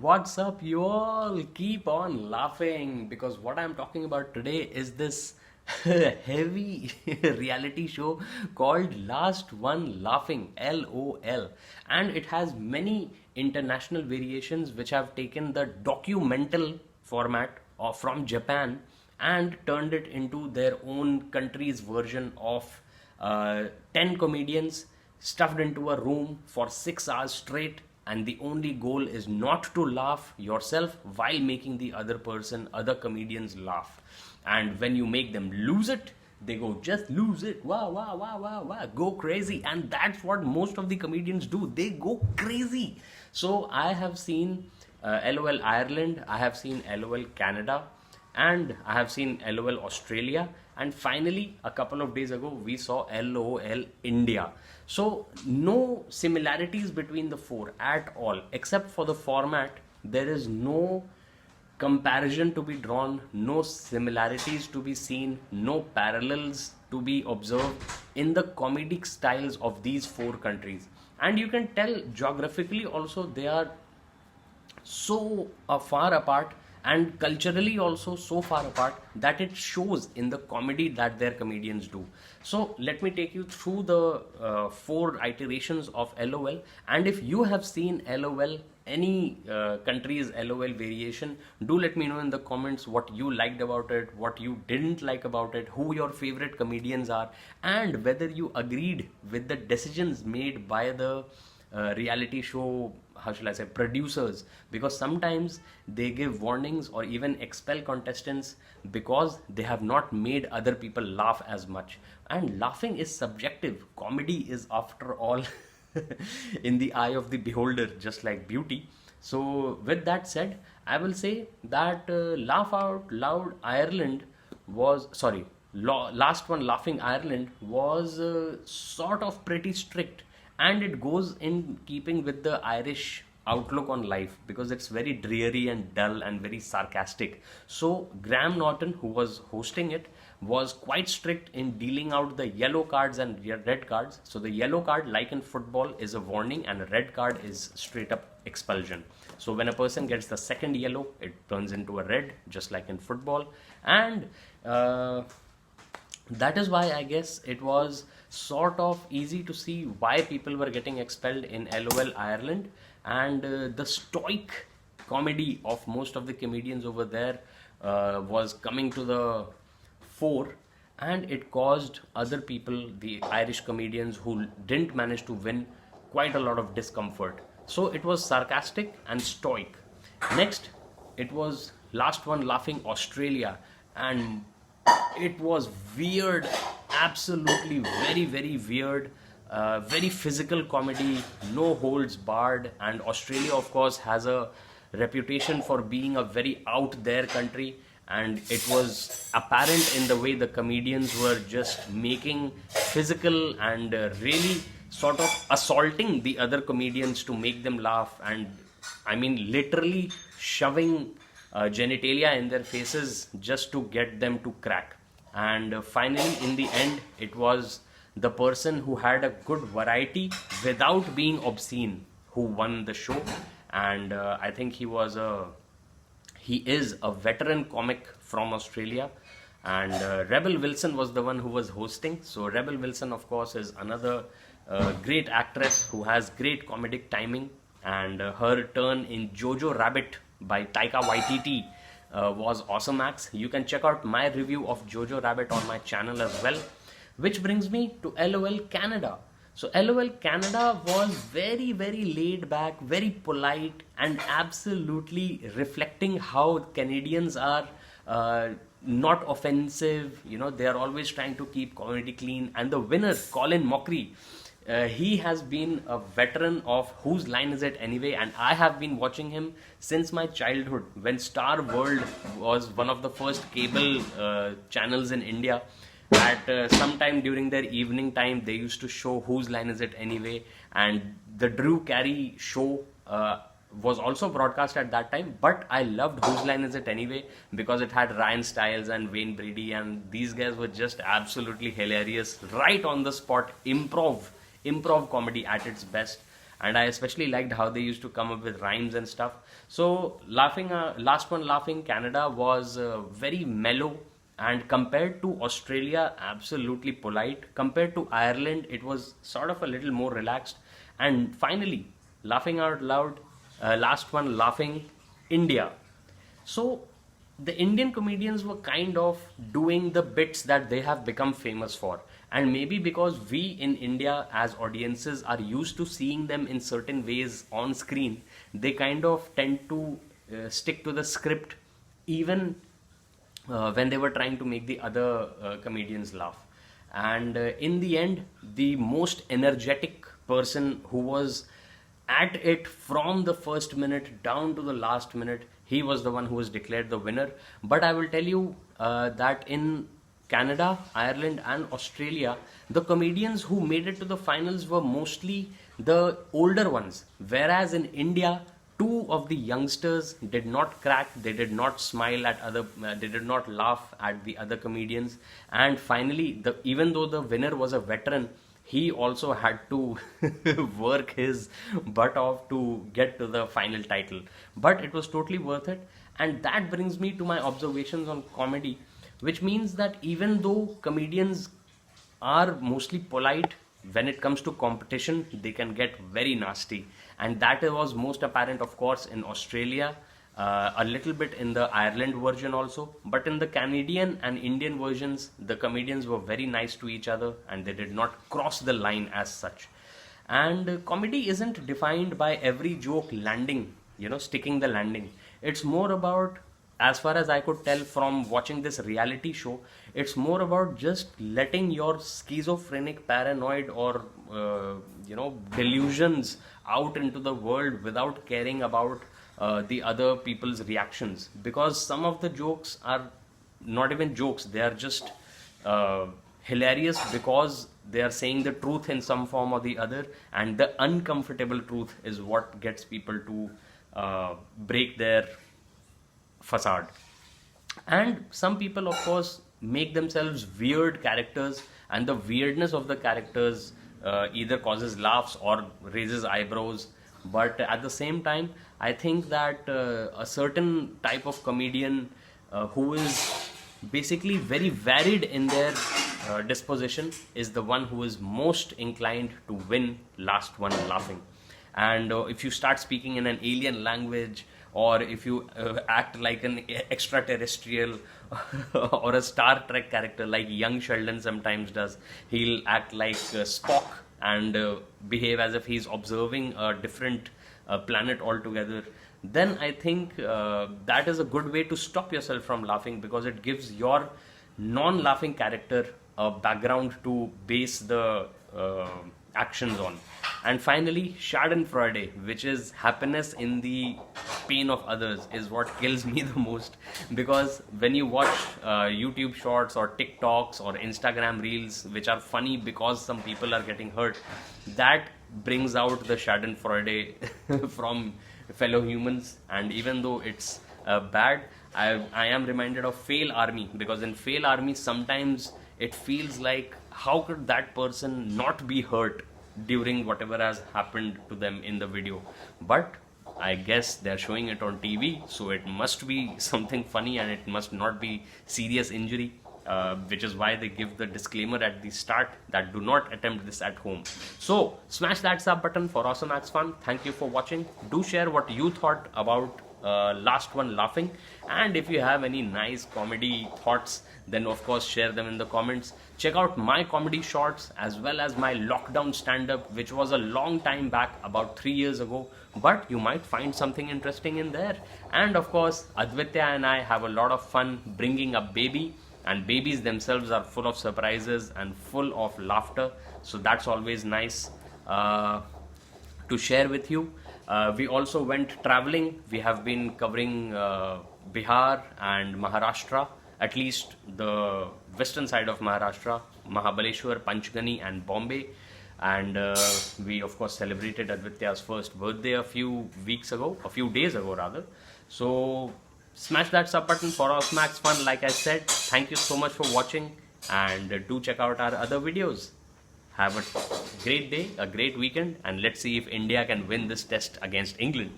What's up, you all? Keep on laughing because what I'm talking about today is this heavy reality show called Last One Laughing, LOL. And it has many international variations which have taken the documental format from Japan and turned it into their own country's version of 10 comedians stuffed into a room for 6 hours straight, and the only goal is not to laugh yourself while making the other person, other comedians laugh. And when you make them lose it, they go, just lose it, wow, wow, wow, wow, wow, go crazy. And that's what most of the comedians do, they go crazy. So I have seen LOL Ireland, I have seen LOL Canada, and I have seen LOL Australia, and finally a couple of days ago we saw LOL India. So no similarities between the four at all, except for the format. There is no comparison to be drawn, no similarities to be seen, no parallels to be observed in the comedic styles of these four countries. And you can tell geographically also they are so far apart, and culturally also so far apart that it shows in the comedy that their comedians do. So let me take you through the four iterations of LOL, and if you have seen LOL, any country's LOL variation, do let me know in the comments what you liked about it, what you didn't like about it, who your favorite comedians are, and whether you agreed with the decisions made by the reality show, how shall I say, producers, because sometimes they give warnings or even expel contestants because they have not made other people laugh as much. And laughing is subjective. Comedy is, after all, in the eye of the beholder, just like beauty. So, with that said, I will say that Laugh Out Loud Ireland was, sorry, Last One Laughing Ireland was sort of pretty strict, and it goes in keeping with the Irish outlook on life because it's very dreary and dull and very sarcastic. So Graham Norton, who was hosting it, was quite strict in dealing out the yellow cards and red cards. So the yellow card, like in football, is a warning, and a red card is straight up expulsion. So when a person gets the second yellow, it turns into a red, just like in football. And that is why I guess it was sort of easy to see why people were getting expelled in LOL Ireland. And the stoic comedy of most of the comedians over there was coming to the fore, and it caused other people, the Irish comedians who didn't manage to win, quite a lot of discomfort. So it was sarcastic and stoic. Next, it was Last One Laughing Australia, and it was weird, absolutely very, very weird. Very physical comedy, no holds barred, and Australia, of course, has a reputation for being a very out there country, and it was apparent in the way the comedians were just making physical and really sort of assaulting the other comedians to make them laugh, and I mean literally shoving genitalia in their faces just to get them to crack. And finally, in the end, it was the person who had a good variety without being obscene who won the show. And I think he is a veteran comic from Australia. And Rebel Wilson was the one who was hosting. So Rebel Wilson, of course, is another great actress who has great comedic timing, and her turn in Jojo Rabbit by Taika Waititi was awesome acts. You can check out my review of Jojo Rabbit on my channel as well. Which brings me to LOL Canada. So LOL Canada was very, very laid back, very polite, and absolutely reflecting how Canadians are not offensive. You know, they are always trying to keep comedy clean. And the winner, Colin Mockery, he has been a veteran of Whose Line Is It Anyway, and I have been watching him since my childhood when Star World was one of the first cable channels in India. At sometime during their evening time, they used to show Whose Line Is It Anyway, and the Drew Carey show was also broadcast at that time. But I loved Whose Line Is It Anyway because it had Ryan Stiles and Wayne Brady, and these guys were just absolutely hilarious, right on the spot, improv comedy at its best. and I especially liked how they used to come up with rhymes and stuff. So laughing, last one laughing, Canada was very mellow, and compared to Australia, absolutely polite. Compared to Ireland, it was sort of a little more relaxed. And finally, laughing out loud, last one laughing, India. So the Indian comedians were kind of doing the bits that they have become famous for. And maybe because we in India as audiences are used to seeing them in certain ways on screen, they kind of tend to stick to the script even when they were trying to make the other comedians laugh. And in the end, the most energetic person who was at it from the first minute down to the last minute, he was the one who was declared the winner. But I will tell you that in Canada, Ireland, and Australia, the comedians who made it to the finals were mostly the older ones. Whereas in India, two of the youngsters did not crack, they did not smile at other, they did not laugh at the other comedians. And finally, even though the winner was a veteran, he also had to work his butt off to get to the final title. But it was totally worth it. And that brings me to my observations on comedy, which means that even though comedians are mostly polite, when it comes to competition, they can get very nasty. And that was most apparent, of course, in Australia, a little bit in the Ireland version also. But in the Canadian and Indian versions, the comedians were very nice to each other and they did not cross the line as such. And comedy isn't defined by every joke landing, sticking the landing. It's more about, as far as I could tell from watching this reality show, it's more about just letting your schizophrenic, paranoid, or delusions out into the world without caring about the other people's reactions. Because some of the jokes are not even jokes; they are just hilarious because they are saying the truth in some form or the other, and the uncomfortable truth is what gets people to break their facade. And some people, of course, make themselves weird characters, and the weirdness of the characters either causes laughs or raises eyebrows. But at the same time, I think that a certain type of comedian who is basically very varied in their disposition is the one who is most inclined to win last one laughing. And if you start speaking in an alien language, or if you act like an extraterrestrial or a Star Trek character like young Sheldon sometimes does, he'll act like Spock and behave as if he's observing a different planet altogether, then I think that is a good way to stop yourself from laughing, because it gives your non-laughing character a background to base the actions on. And finally, schadenfreude, which is happiness in the pain of others, is what kills me the most. Because when you watch YouTube shorts or TikToks or Instagram reels, which are funny because some people are getting hurt, that brings out the schadenfreude from fellow humans. And even though it's bad, I am reminded of Fail Army, because in Fail Army sometimes it feels like, how could that person not be hurt during whatever has happened to them in the video? But I guess they're showing it on TV, so it must be something funny and it must not be serious injury, which is why they give the disclaimer at the start that do not attempt this at home. So smash that sub button for Awesome Acts Fun. Thank you for watching. Do share what you thought about last one laughing, and if you have any nice comedy thoughts, then of course share them in the comments. Check out my comedy shorts as well as my lockdown stand-up, which was a long time back, about 3 years ago, but you might find something interesting in there. And of course, Advitya and I have a lot of fun bringing up baby, and babies themselves are full of surprises and full of laughter, so that's always nice to share with you. We also went traveling. We have been covering Bihar and Maharashtra, at least the western side of Maharashtra, Mahabaleshwar, Panchgani and Bombay. And we of course celebrated Advitya's first birthday a few days ago rather. So smash that sub button for Awesome Acts Fun. Like I said, thank you so much for watching, and do check out our other videos. Have a great day, a great weekend, and let's see if India can win this test against England.